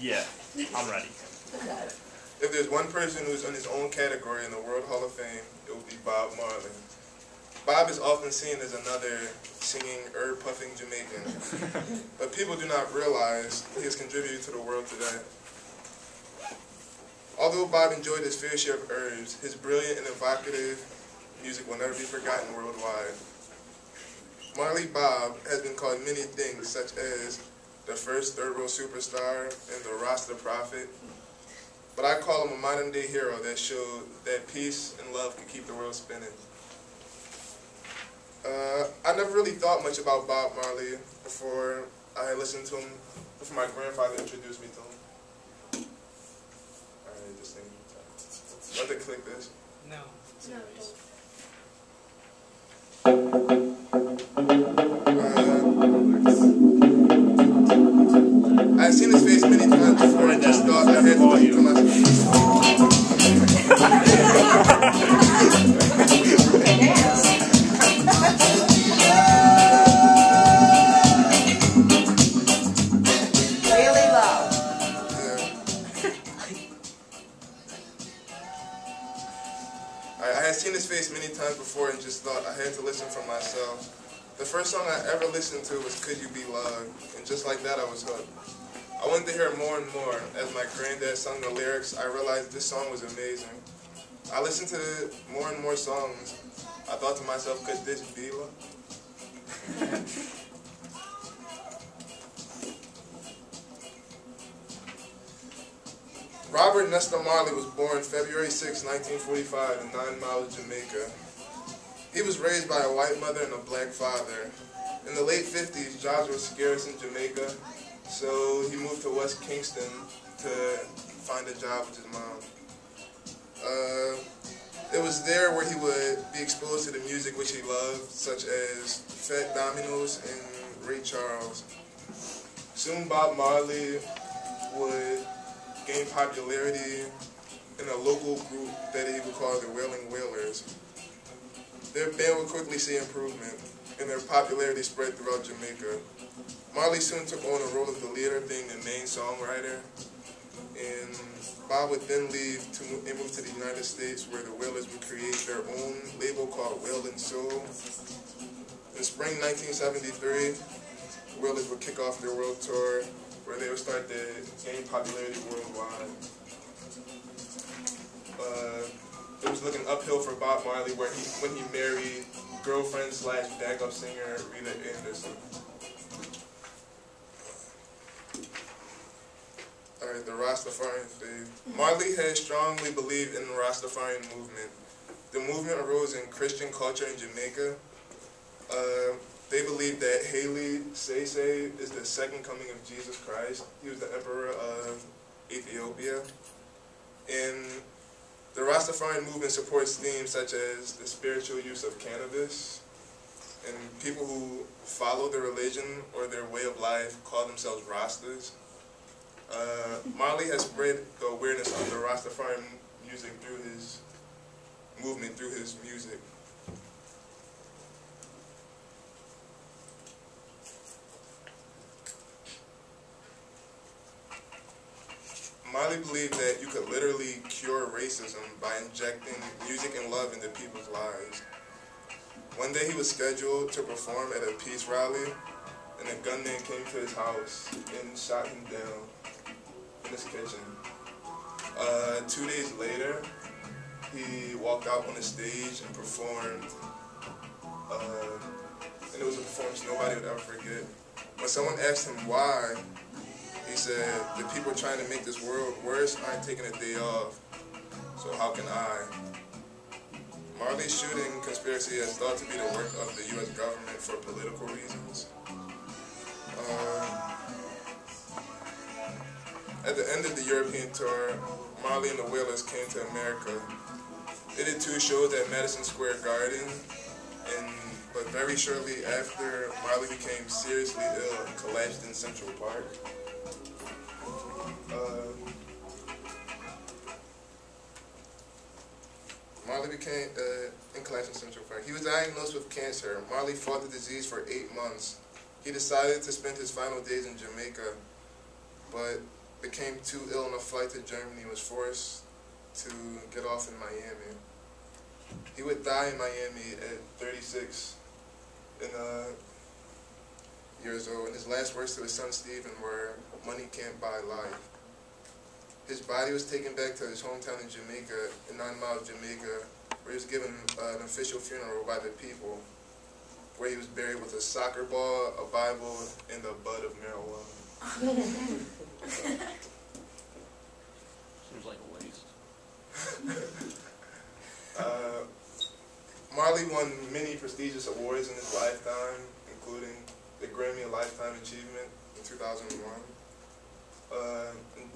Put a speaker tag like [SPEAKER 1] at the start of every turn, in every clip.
[SPEAKER 1] Yeah, I'm ready.
[SPEAKER 2] If there's one person who's in his own category in the World Hall of Fame, it would be Bob Marley. Bob is often seen as another singing, herb-puffing Jamaican, but people do not realize he has contributed to the world today. Although Bob enjoyed his fair share of herbs, his brilliant and evocative music will never be forgotten worldwide. Marley Bob has been called many things, such as the first third world superstar and the Rasta prophet, but I call him a modern-day hero that showed that peace and love can keep the world spinning. I never really thought much about Bob Marley before I listened to him, before my grandfather introduced me to him. Alright, this thing. Do I have to click this?
[SPEAKER 3] No.
[SPEAKER 4] No,
[SPEAKER 2] I've seen his face many times before and just thought I had to listen to myself.
[SPEAKER 4] really low.
[SPEAKER 2] I had seen his face many times before and just thought I had to listen for myself. The first song I ever listened to was Could You Be Loved, and just like that I was hooked. I wanted to hear more and more. As my granddad sung the lyrics, I realized this song was amazing. I listened to more and more songs. I thought to myself, could this be love? Robert Nesta Marley was born February 6, 1945 in 9 Mile, Jamaica. He was raised by a white mother and a black father. In the late 50s, jobs were scarce in Jamaica, so he moved to West Kingston to find a job with his mom. It was there where he would be exposed to the music which he loved, such as Fat Dominoes and Ray Charles. Soon Bob Marley would gain popularity in a local group that he would call the Wailing Wailers. Their band would quickly see improvement, and their popularity spread throughout Jamaica. Marley soon took on the role of the leader, being the main songwriter, and Bob would then leave and move to the United States, where the Wailers would create their own label called Wailin' Soul. In spring 1973, the Wailers would kick off their world tour, where they would start to gain popularity worldwide. It was looking uphill for Bob Marley when he married girlfriend / backup singer Rita Anderson. Alright, the Rastafarian faith. Marley has strongly believed in the Rastafarian movement. The movement arose in Christian culture in Jamaica. They believe that Haile Selassie is the second coming of Jesus Christ. He was the emperor of Ethiopia. And the Rastafarian movement supports themes such as the spiritual use of cannabis, and people who follow the religion or their way of life call themselves Rastas. Marley has spread the awareness of the Rastafarian music through his movement, through his music. Marley believed that you could literally cure racism by injecting music and love into people's lives. One day he was scheduled to perform at a peace rally, and a gunman came to his house and shot him down in his kitchen. 2 days later, he walked out on the stage and performed, and it was a performance nobody would ever forget. When someone asked him why, he said, the people trying to make this world worse aren't taking a day off, so how can I? Marley's shooting conspiracy is thought to be the work of the U.S. government for political reasons. At the end of the European tour, Marley and the Wailers came to America. They did 2 shows at Madison Square Garden, but very shortly after, Marley became seriously ill and collapsed in Central Park. Marley became in collapsed in Central Park. He was diagnosed with cancer. Marley fought the disease for 8 months. He decided to spend his final days in Jamaica, but became too ill on a flight to Germany and was forced to get off in Miami. He would die in Miami at 36 years old, and his last words to his son Stephen were, "Money can't buy life." His body was taken back to his hometown in Jamaica, in 9 Mile, Jamaica, where he was given an official funeral by the people, where he was buried with a soccer ball, a Bible, and a bud of marijuana.
[SPEAKER 1] Seems like a waste.
[SPEAKER 2] Marley won many prestigious awards in his lifetime, including the Grammy of Lifetime Achievement in 2001,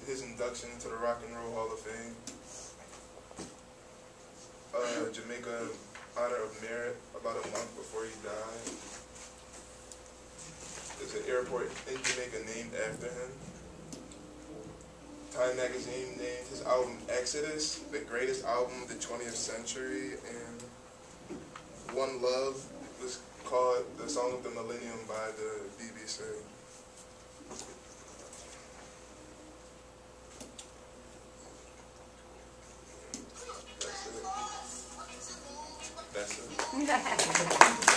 [SPEAKER 2] his induction into the Rock and Roll Hall of Fame, Jamaica Honor of Merit about a month before he died. There's an airport in Jamaica named after him. Time Magazine named his album Exodus the greatest album of the 20th century, and One Love was called the Song of the Millennium by the BBC. That's it. That's it.